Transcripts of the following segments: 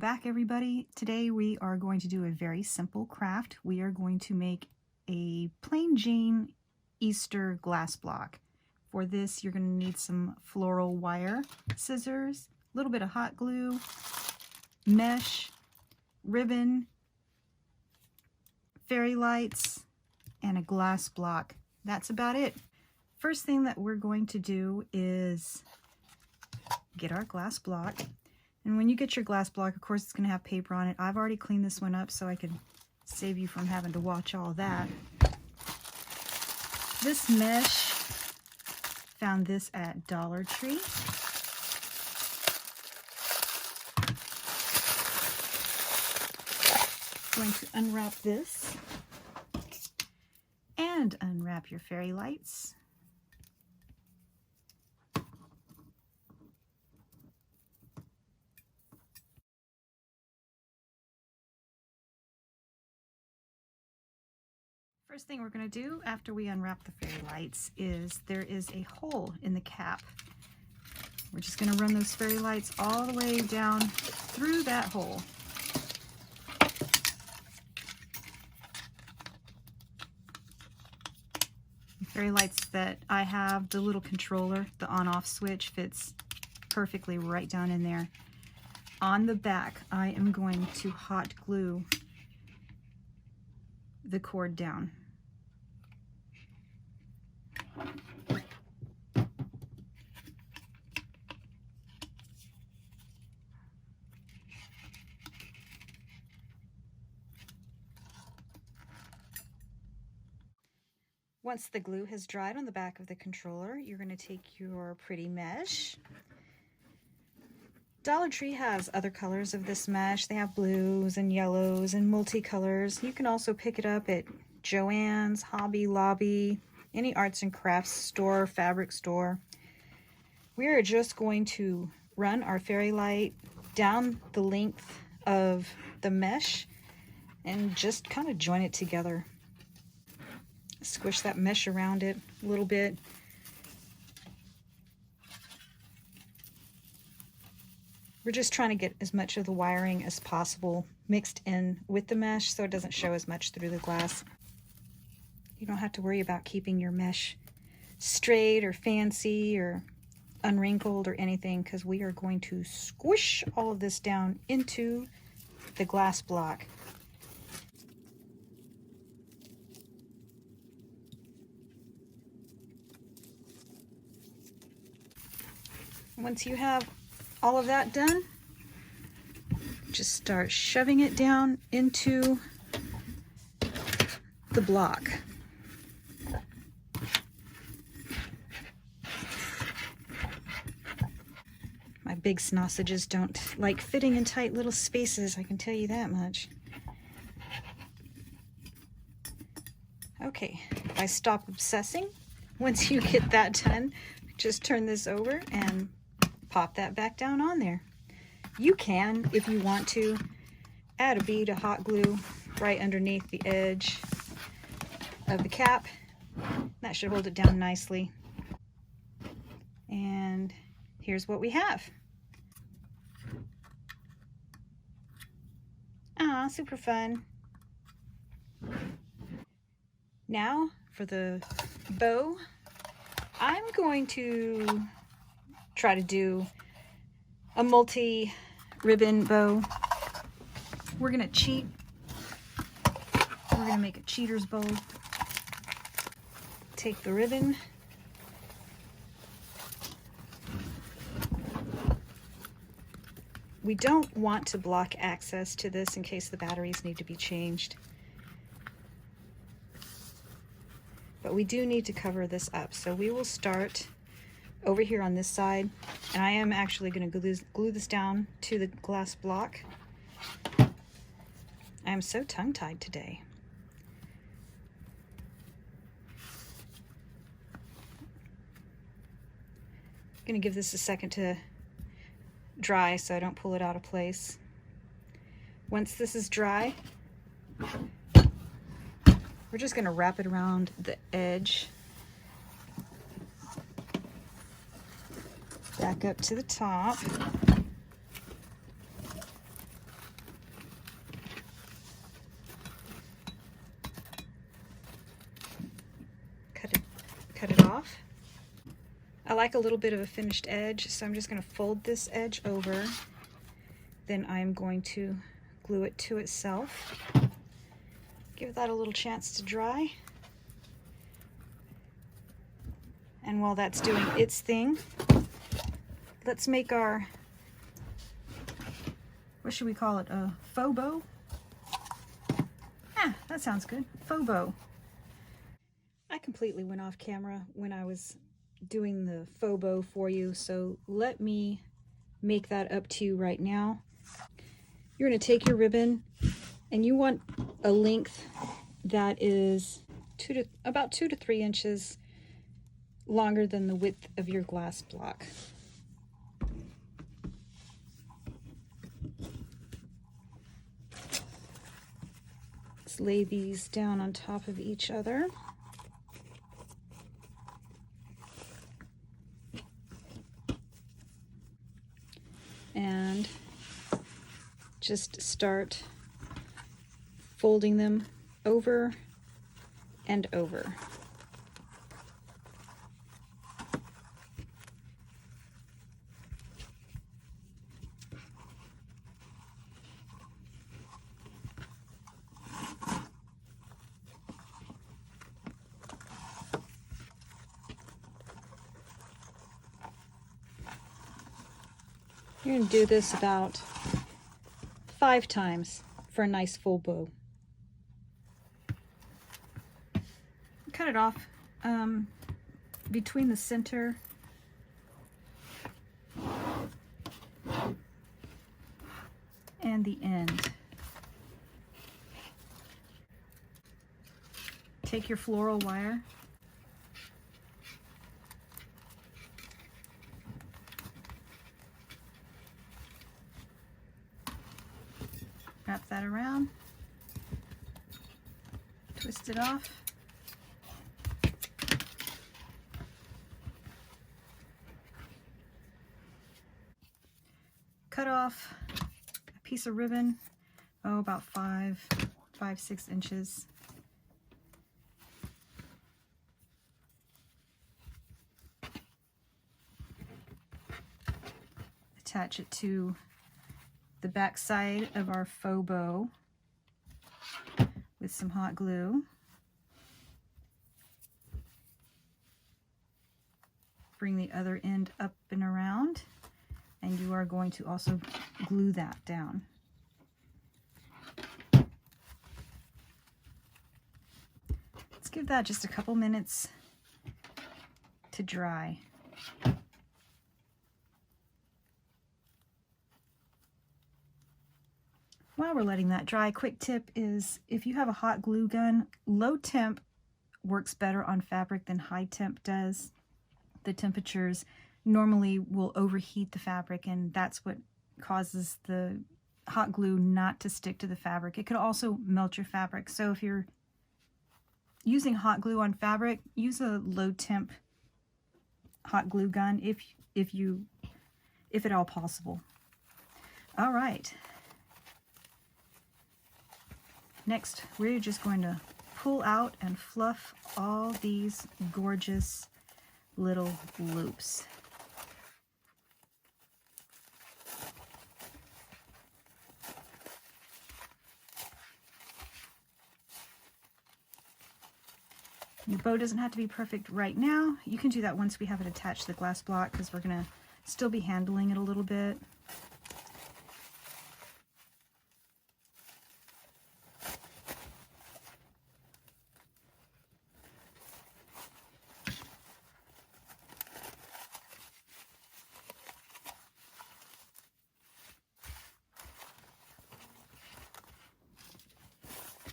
back, everybody. Today we are going to do a very simple craft. We are going to make a plain Jane Easter glass block. For this, you're going to need some floral wire, scissors, a little bit of hot glue, mesh, ribbon, fairy lights, and a glass block. That's about it. First thing that we're going to do is get our glass block. And when you get your glass block, of course, it's going to have paper on it. I've already cleaned this one up so I could save you from having to watch all that. This mesh, found this at Dollar Tree. Going to unwrap this and unwrap your fairy lights. First thing we're going to do after we unwrap the fairy lights is there is a hole in the cap. We're just going to run those fairy lights all the way down through that hole. The fairy lights that I have, the little controller, the on-off switch fits perfectly right down in there. On the back, I am going to hot glue the cord down. Once the glue has dried on the back of the controller, you're going to take your pretty mesh. Dollar Tree has other colors of this mesh. They have blues and yellows and multicolors. You can also pick it up at Joann's, Hobby Lobby, any arts and crafts store, fabric store. We are just going to run our fairy light down the length of the mesh and just kind of join it together. Squish that mesh around it a little bit. We're just trying to get as much of the wiring as possible mixed in with the mesh so it doesn't show as much through the glass. You don't have to worry about keeping your mesh straight or fancy or unwrinkled or anything, because we are going to squish all of this down into the glass block. Once you have all of that done, just start shoving it down into the block. My big sausages don't like fitting in tight little spaces, I can tell you that much. Okay, if I stop obsessing, once you get that done, just turn this over and pop that back down on there. You can, if you want to, add a bead of hot glue right underneath the edge of the cap. That should hold it down nicely. And here's what we have. Ah, super fun. Now for the bow, I'm going to try to do a multi-ribbon bow. We're gonna cheat. We're gonna make a cheater's bow. Take the ribbon. We don't want to block access to this in case the batteries need to be changed. But we do need to cover this up. So we will start over here on this side, and I am actually going to glue this down to the glass block. I am so tongue-tied today. I'm going to give this a second to dry so I don't pull it out of place. Once this is dry, we're just going to wrap it around the edge. Back up to the top. like a little bit of a finished edge, so I'm just going to fold this edge over. Then I'm going to glue it to itself. Give that a little chance to dry. And while that's doing its thing, let's make our, what should we call it, a Fobo? Ah, that sounds good, Fobo. I completely went off camera when I was doing the Fobo for you, so let me make that up to you right now. You're going to take your ribbon, and you want a length that is about 2 to 3 inches longer than the width of your glass block. Let's lay these down on top of each other. And just start folding them over and over. You're going to do this about 5 times for a nice full bow. Cut it off between the center and the end. Take your floral wire, wrap that around, twist it off, cut off a piece of ribbon, about 5-6 inches. Attach it to the back side of our Fobo with some hot glue. Bring the other end up and around, and you are going to also glue that down. Let's give that just a couple minutes to dry. While we're letting that dry, quick tip is if you have a hot glue gun, low temp works better on fabric than high temp does. The temperatures normally will overheat the fabric, and that's what causes the hot glue not to stick to the fabric. It could also melt your fabric. So if you're using hot glue on fabric, use a low temp hot glue gun if at all possible. All right. Next, we're just going to pull out and fluff all these gorgeous little loops. Your bow doesn't have to be perfect right now. You can do that once we have it attached to the glass block, because we're going to still be handling it a little bit.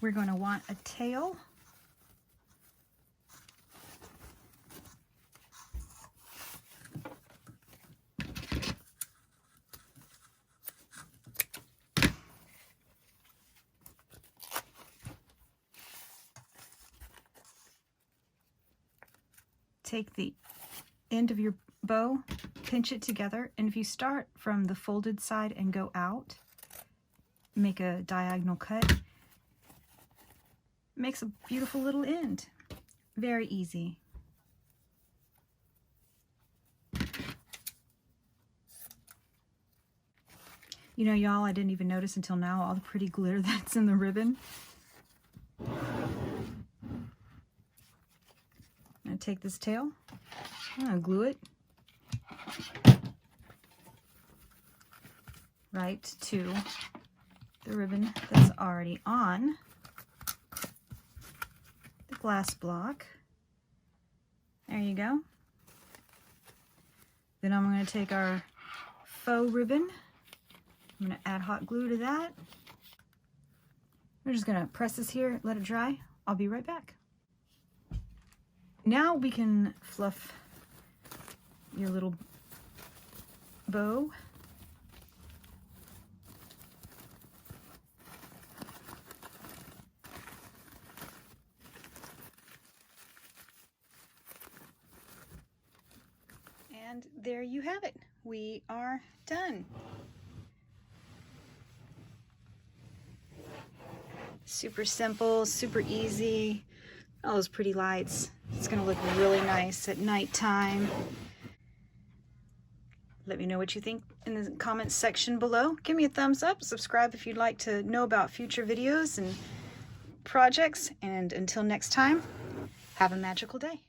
We're going to want a tail. Take the end of your bow, pinch it together, and if you start from the folded side and go out, make a diagonal cut, makes a beautiful little end. Very easy. You know, y'all, I didn't even notice until now all the pretty glitter that's in the ribbon. I'm going to take this tail, I'm going to glue it right to the ribbon that's already on the glass block. There you go. Then I'm going to take our faux ribbon. I'm going to add hot glue to that. We're just going to press this here, let it dry. I'll be right back. Now we can fluff your little bow. And there you have it. We are done. Super simple, super easy. All those pretty lights. It's gonna look really nice at nighttime. Let me know what you think in the comments section below. Give me a thumbs up, subscribe if you'd like to know about future videos and projects. And until next time, have a magical day.